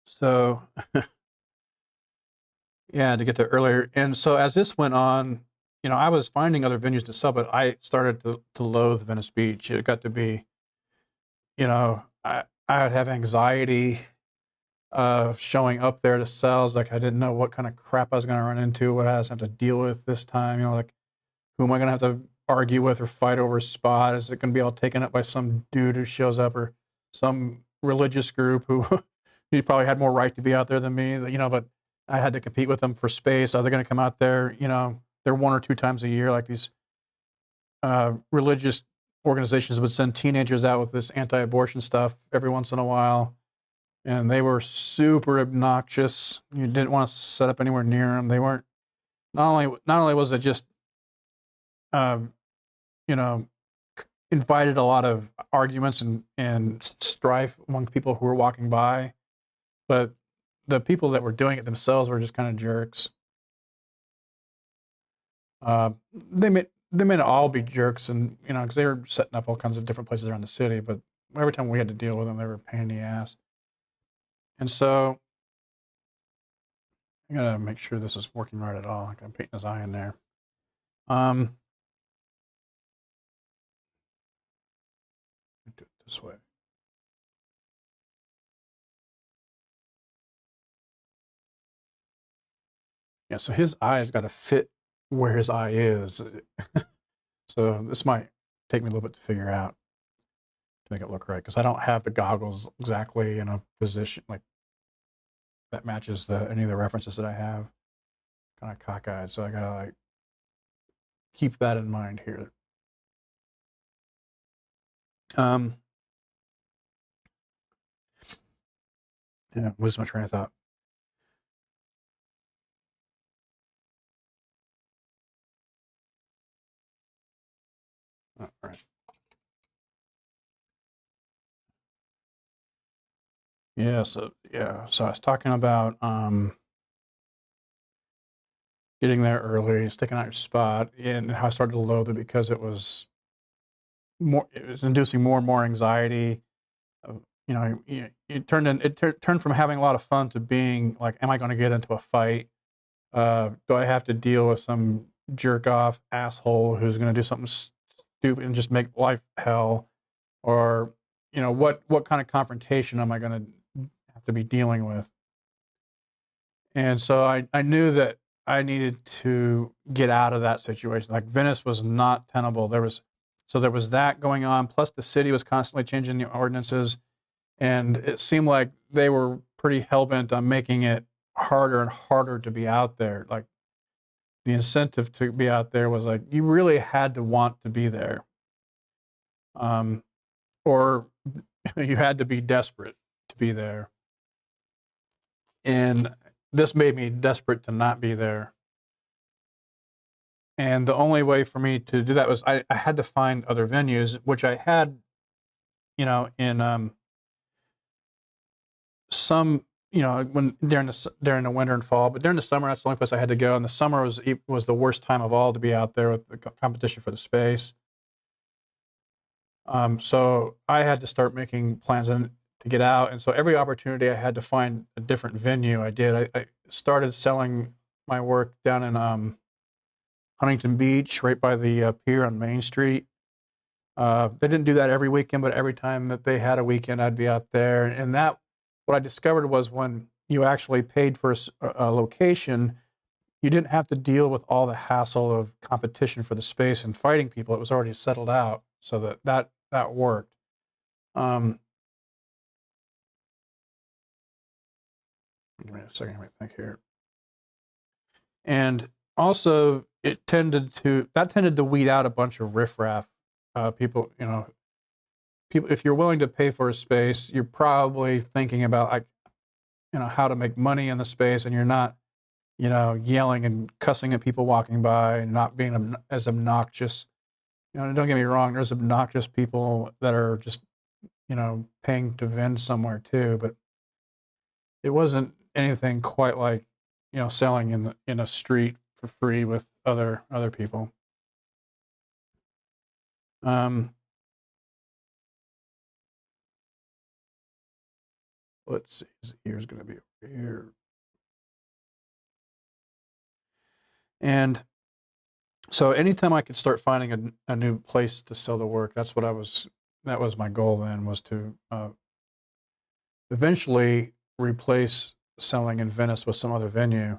So, yeah, to get there earlier. And so as this went on, I was finding other venues to sell, but I started to loathe Venice Beach. It got to be, I would have anxiety of showing up there to sell. Like I didn't know what kind of crap I was going to run into, what I was going to have to deal with this time. Like who am I going to have to argue with or fight over a spot? Is it going to be all taken up by some dude who shows up or some religious group who he probably had more right to be out there than me? But I had to compete with them for space. Are they going to come out there? They're 1 or 2 times a year, like these religious organizations would send teenagers out with this anti-abortion stuff every once in a while. And they were super obnoxious. You didn't want to set up anywhere near them. They weren't, not only was it just, invited a lot of arguments and strife among people who were walking by, but the people that were doing it themselves were just kind of jerks. They may not all be jerks, and because they were setting up all kinds of different places around the city, but every time we had to deal with them, they were a pain in the ass. And so I gotta make sure this is working right at all. Like I'm painting his eye in there. Do it this way. Yeah, so his eye's got to fit where his eye is. So this might take me a little bit to figure out to make it look right, because I don't have the goggles exactly in a position like that matches any of the references that I have. Kind of cockeyed, so I gotta keep that in mind here. Yeah, lose my train of thought. All right. Yeah, so I was talking about getting there early, sticking out your spot, and how I started to loathe it because it was it was inducing more and more anxiety. It turned from having a lot of fun to being like, am I going to get into a fight? Do I have to deal with some jerk off asshole who's going to do something stupid and just make life hell? Or, what kind of confrontation am I going to have to be dealing with? And so I knew that I needed to get out of that situation. Like Venice was not tenable. There was that going on. Plus the city was constantly changing the ordinances. And it seemed like they were pretty hell-bent on making it harder and harder to be out there. Like the incentive to be out there was like, you really had to want to be there. Or you had to be desperate to be there. And this made me desperate to not be there. And the only way for me to do that was I had to find other venues, which I had, in some, when during the winter and fall, but during the summer, that's the only place I had to go. And the summer was the worst time of all to be out there with the competition for the space. So I had to start making plans to get out. And so every opportunity I had to find a different venue, I did. I started selling my work down in Huntington Beach, right by the pier on Main Street. They didn't do that every weekend, but every time that they had a weekend, I'd be out there. And what I discovered was when you actually paid for a location, you didn't have to deal with all the hassle of competition for the space and fighting people. It was already settled out, so that worked. Give me a second, let me think here. And also, that tended to weed out a bunch of riffraff people. People, if you're willing to pay for a space, you're probably thinking about how to make money in the space, and you're not, yelling and cussing at people walking by and not being as obnoxious. Don't get me wrong, there's obnoxious people that are just, paying to vend somewhere too, but it wasn't anything quite like, selling in a street for free with other people. Let's see, his ear's going to be over here. And so anytime I could start finding a new place to sell the work, that was my goal then, was to eventually replace selling in Venice with some other venue.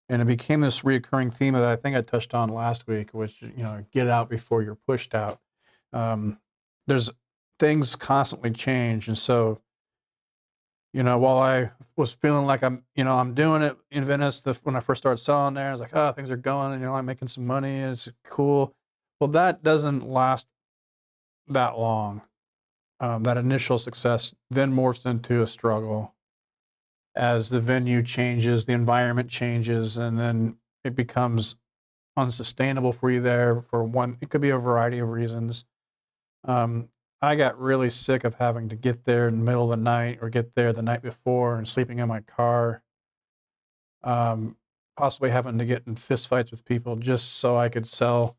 And it became this reoccurring theme that I think I touched on last week, which, get out before you're pushed out. There's things constantly change. And so, while I was feeling like I'm doing it in Venice, when I first started selling there, I was like, oh, things are going, and, I'm making some money, and it's cool. Well, that doesn't last that long. That initial success then morphs into a struggle as the venue changes, the environment changes, and then it becomes unsustainable for you there for one. It could be a variety of reasons. I got really sick of having to get there in the middle of the night or get there the night before and sleeping in my car, possibly having to get in fistfights with people just so I could sell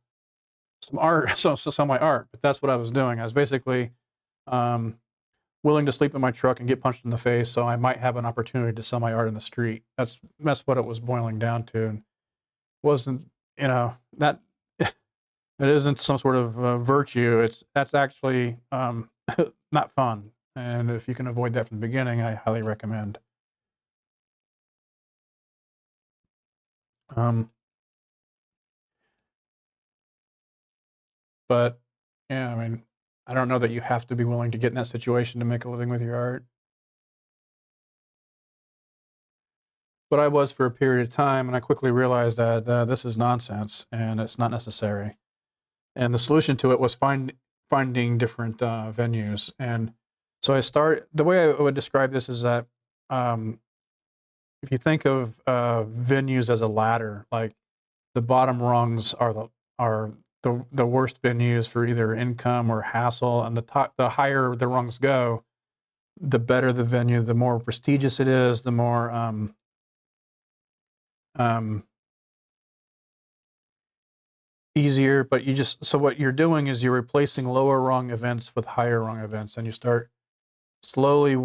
some art, so sell my art. But that's what I was doing. I was basically willing to sleep in my truck and get punched in the face so I might have an opportunity to sell my art in the street. That's what it was boiling down to. And it wasn't, that it isn't some sort of virtue. That's actually not fun. And if you can avoid that from the beginning, I highly recommend. But yeah, I mean, I don't know that you have to be willing to get in that situation to make a living with your art. But I was for a period of time, and I quickly realized that this is nonsense and it's not necessary. And the solution to it was finding different venues. And so the way I would describe this is that if you think of venues as a ladder, like the bottom rungs are the worst venues for either income or hassle, and the higher the rungs go, the better the venue, the more prestigious it is, the more easier, but so what you're doing is you're replacing lower rung events with higher rung events, and you start slowly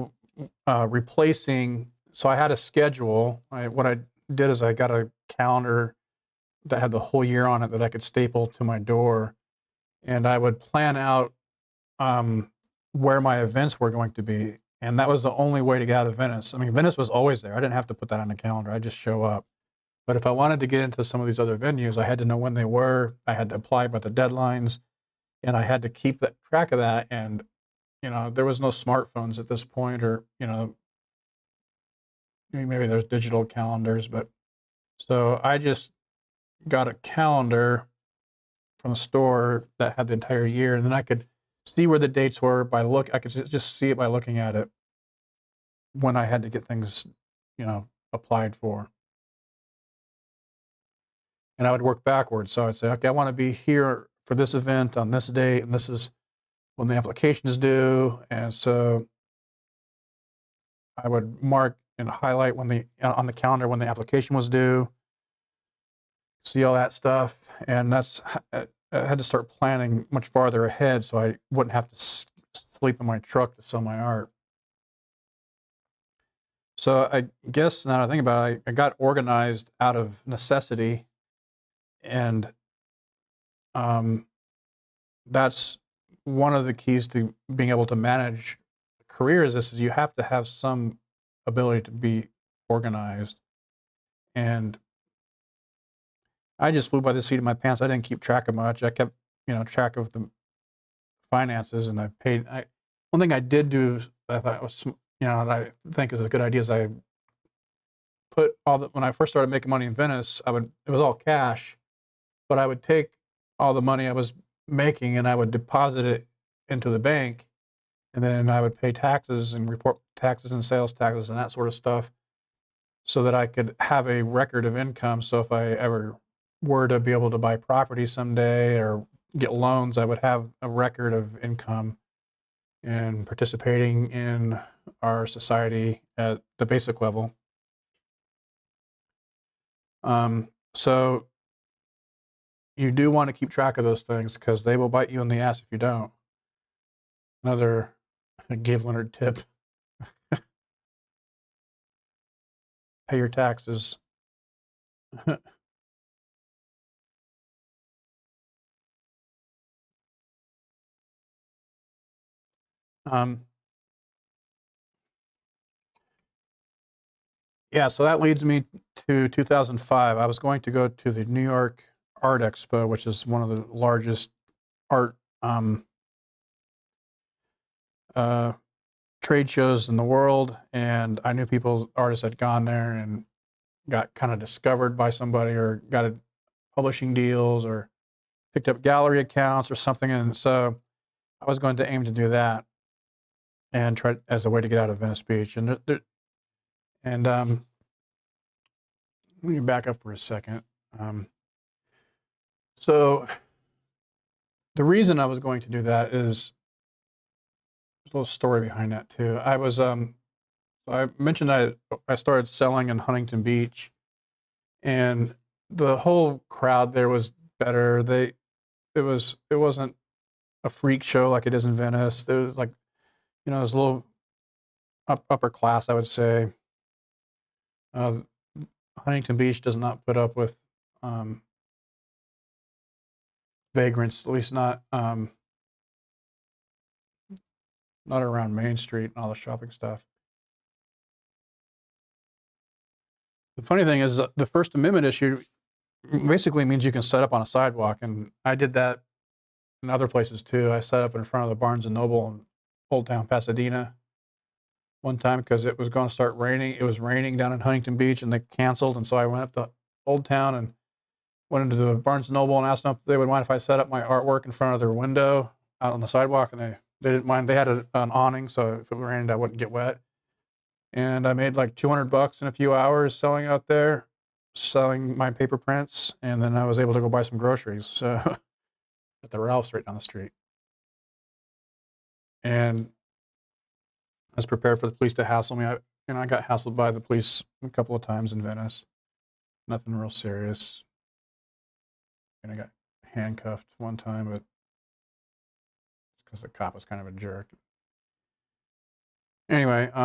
replacing. So I had a schedule. What I did is I got a calendar that had the whole year on it that I could staple to my door, and I would plan out where my events were going to be, and that was the only way to get out of Venice. I mean, Venice was always there. I didn't have to put that on the calendar. I just show up. But if I wanted to get into some of these other venues, I had to know when they were. I had to apply by the deadlines, and I had to keep that track of that. And there was no smartphones at this point, or maybe there's digital calendars, but so I just got a calendar from a store that had the entire year, and then I could see where the dates were by look. I could just see it by looking at it when I had to get things, applied for. And I would work backwards. So I'd say, okay, I want to be here for this event on this date, and this is when the application is due. And so I would mark and highlight on the calendar when the application was due, see all that stuff. And I had to start planning much farther ahead so I wouldn't have to sleep in my truck to sell my art. So I guess now that I think about it, I got organized out of necessity, and that's one of the keys to being able to manage a career is you have to have some ability to be organized. And I just flew by the seat of my pants. I didn't keep track of much. I kept, track of the finances, and I paid. One thing I did do that I thought was, that I think is a good idea is I put when I first started making money in Venice, it was all cash, but I would take all the money I was making and I would deposit it into the bank, and then I would pay taxes and report taxes and sales taxes and that sort of stuff so that I could have a record of income. So if I ever were to be able to buy property someday or get loans, I would have a record of income and participating in our society at the basic level. So you do want to keep track of those things because they will bite you in the ass if you don't. Another Gabe Leonard tip. Pay your taxes. Yeah, so that leads me to 2005. I was going to go to the New York Art Expo, which is one of the largest art trade shows in the world, and I knew artists had gone there and got kind of discovered by somebody or got publishing deals or picked up gallery accounts or something, and so I was going to aim to do that and try as a way to get out of Venice Beach. And let me back up for a second. So the reason I was going to do that is there's a little story behind that too. I mentioned I started selling in Huntington Beach, and the whole crowd there was better. It wasn't a freak show like it is in Venice. There was it was a little upper class, I would say. Huntington Beach does not put up with vagrants, at least not around Main Street and all the shopping stuff. The funny thing is the First Amendment issue basically means you can set up on a sidewalk, and I did that in other places too. I set up in front of the Barnes & Noble in Old Town Pasadena one time because it was going to start raining. It was raining down in Huntington Beach, and they canceled, and so I went up to Old Town and went into the Barnes & Noble and asked them if they would mind if I set up my artwork in front of their window out on the sidewalk, and they didn't mind. They had an awning, so if it rained, I wouldn't get wet. And I made like $200 in a few hours selling out there, selling my paper prints, and then I was able to go buy some groceries. So at the Ralph's right down the street. And I was prepared for the police to hassle me. I got hassled by the police a couple of times in Venice. Nothing real serious. And I got handcuffed one time, but because the cop was kind of a jerk. Anyway, so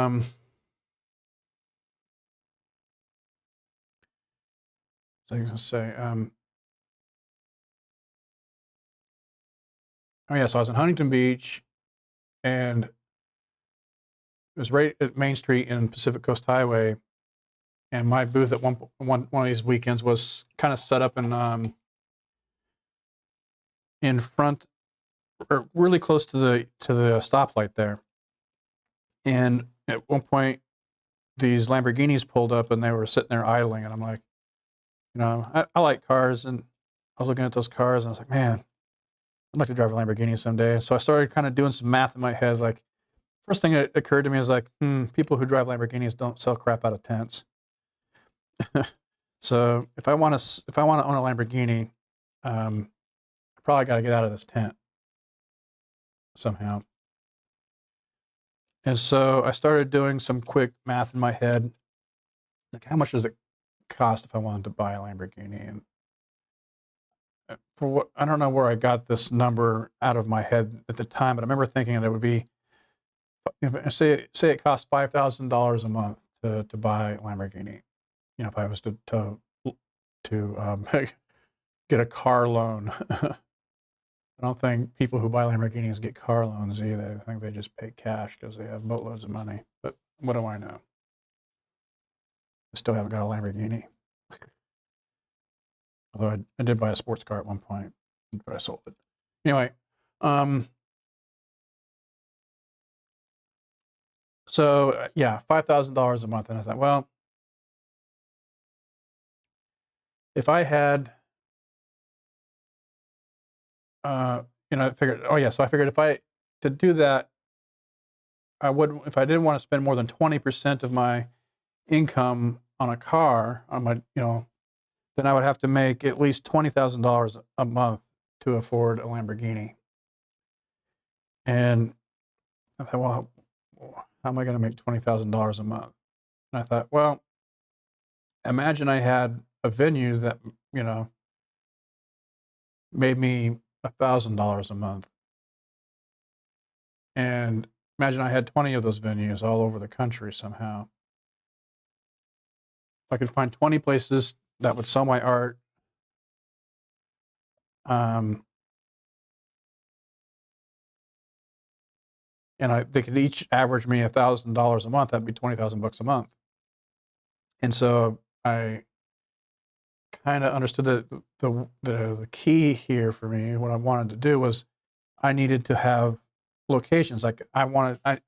I was gonna say, oh yeah, so I was in Huntington Beach, and it was right at Main Street and Pacific Coast Highway, and my booth at one of these weekends was kind of set up in front, or really close to the stoplight there. And at one point, these Lamborghinis pulled up, and they were sitting there idling, and I'm like, I like cars, and I was looking at those cars, and I was like, man, I'd like to drive a Lamborghini someday. So I started kind of doing some math in my head. Like, first thing that occurred to me is like, people who drive Lamborghinis don't sell crap out of tents. So if I want to own a Lamborghini, I probably got to get out of this tent somehow. And so I started doing some quick math in my head, like how much does it cost if I wanted to buy a Lamborghini? And for what, I don't know where I got this number out of my head at the time, but I remember thinking that it would be, say it costs $5,000 a month to buy a Lamborghini. If I was to get a car loan. I don't think people who buy Lamborghinis get car loans either. I think they just pay cash because they have boatloads of money. But what do I know? I still haven't got a Lamborghini. Although I did buy a sports car at one point, but I sold it. Anyway, so yeah, $5,000 a month. And I thought, well, if I had, I figured, so I figured to do that, if I didn't want to spend more than 20% of my income on a car, then I would have to make at least $20,000 a month to afford a Lamborghini. And I thought, well, how am I going to make $20,000 a month? And I thought, well, imagine I had a venue that, made me $1,000 a month. And imagine I had 20 of those venues all over the country somehow. If I could find 20 places that would sell my art, and they could each average me $1,000 a month, that'd be $20,000 a month. And so I kind of understood that the key here for me, what I wanted to do was I needed to have locations. Like I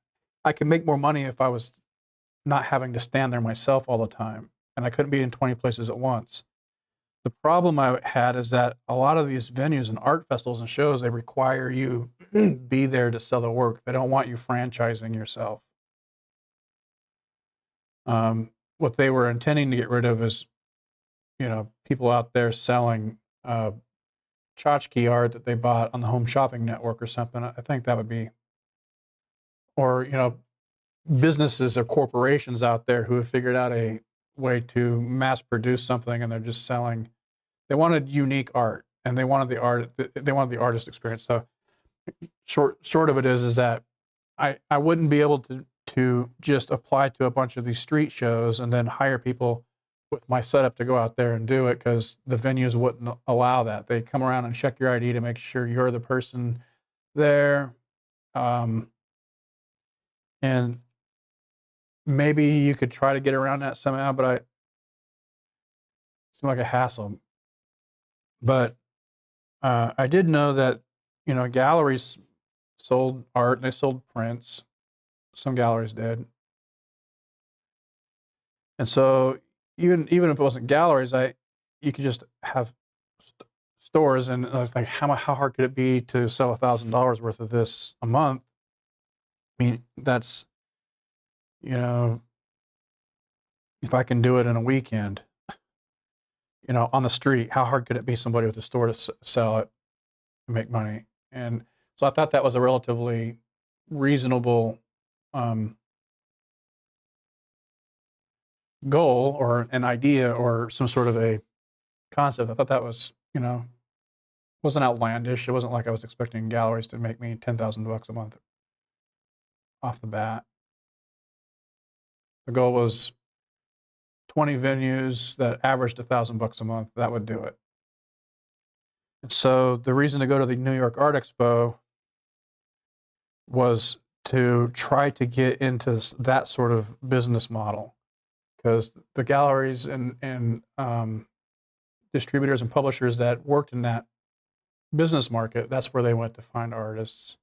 could make more money if I was not having to stand there myself all the time, and I couldn't be in 20 places at once. The problem I had is that a lot of these venues and art festivals and shows, they require you be there to sell the work. They don't want you franchising yourself. What they were intending to get rid of is, people out there selling tchotchke art that they bought on the Home Shopping Network or something. I think that would be, or, businesses or corporations out there who have figured out a way to mass produce something, and they're just selling. They wanted unique art, and they wanted the artist experience. So short of it is that I wouldn't be able to just apply to a bunch of these street shows and then hire people with my setup to go out there and do it, because the venues wouldn't allow that. They come around and check your ID to make sure you're the person there. And maybe you could try to get around that somehow, but it seemed like a hassle. But I did know that, galleries sold art and they sold prints. Some galleries did. And so even if it wasn't galleries, you could just have stores, and I was like, how hard could it be to sell $1,000 worth of this a month? I mean, that's, if I can do it in a weekend, on the street, how hard could it be somebody with a store to sell it and make money? And so I thought that was a relatively reasonable goal or an idea or some sort of a concept. I thought that was, wasn't outlandish. It wasn't like I was expecting galleries to make me $10,000 a month off the bat. The goal was 20 venues that averaged $1,000 a month. That would do it. And so the reason to go to the New York Art Expo was to try to get into that sort of business model, because the galleries and distributors and publishers that worked in that business market, that's where they went to find artists,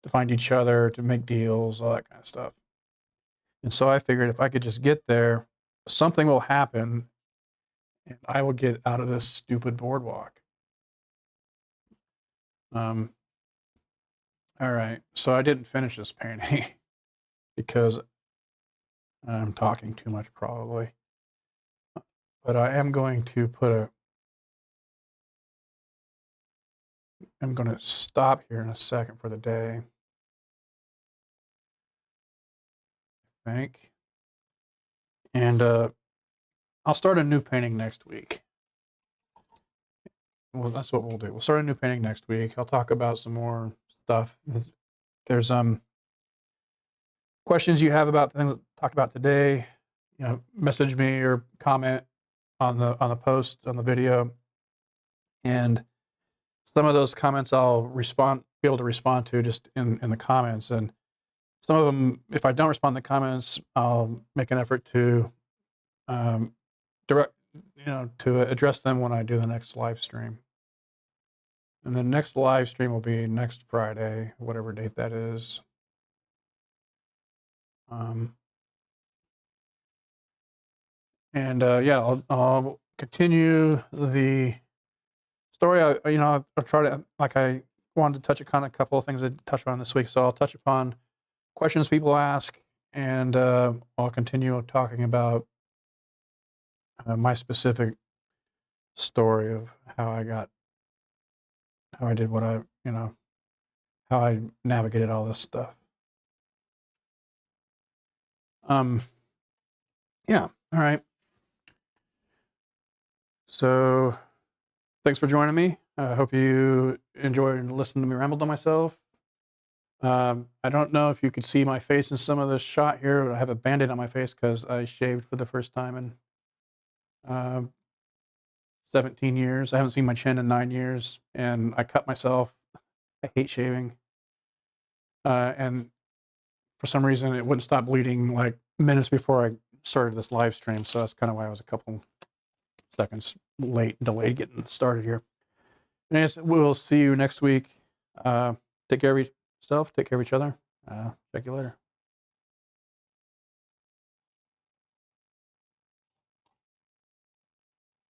to find each other, to make deals, all that kind of stuff. And so I figured if I could just get there, something will happen and I will get out of this stupid boardwalk. All right, so I didn't finish this painting because I'm talking too much probably, but I am going to I'm going to stop here in a second for the day, I think. And I'll start a new painting next week. Well, that's what we'll do. We'll start a new painting next week. I'll talk about some more stuff. If there's questions you have about things talked about today, message me or comment on the post on the video, and some of those comments I'll be able to respond to just in the comments, and some of them, if I don't respond to the comments, I'll make an effort to to address them when I do the next live stream. And the next live stream will be next Friday, whatever date that is. Yeah, I'll continue the story. I'll try to, like, I wanted to touch upon a couple of things I touched on this week, so I'll touch upon questions people ask, and I'll continue talking about my specific story of how I did what how I navigated all this stuff. Yeah, all right. So thanks for joining me. I hope you enjoyed listening to me ramble to myself. I don't know if you could see my face in some of this shot here, but I have a Band-Aid on my face because I shaved for the first time in 17 years. I haven't seen my chin in 9 years, and I cut myself. I hate shaving. And for some reason, it wouldn't stop bleeding like minutes before I started this live stream, so that's kind of why I was a couple seconds delayed getting started here. Anyways, we'll see you next week. Take care of yourself, take care of each other. Check you later.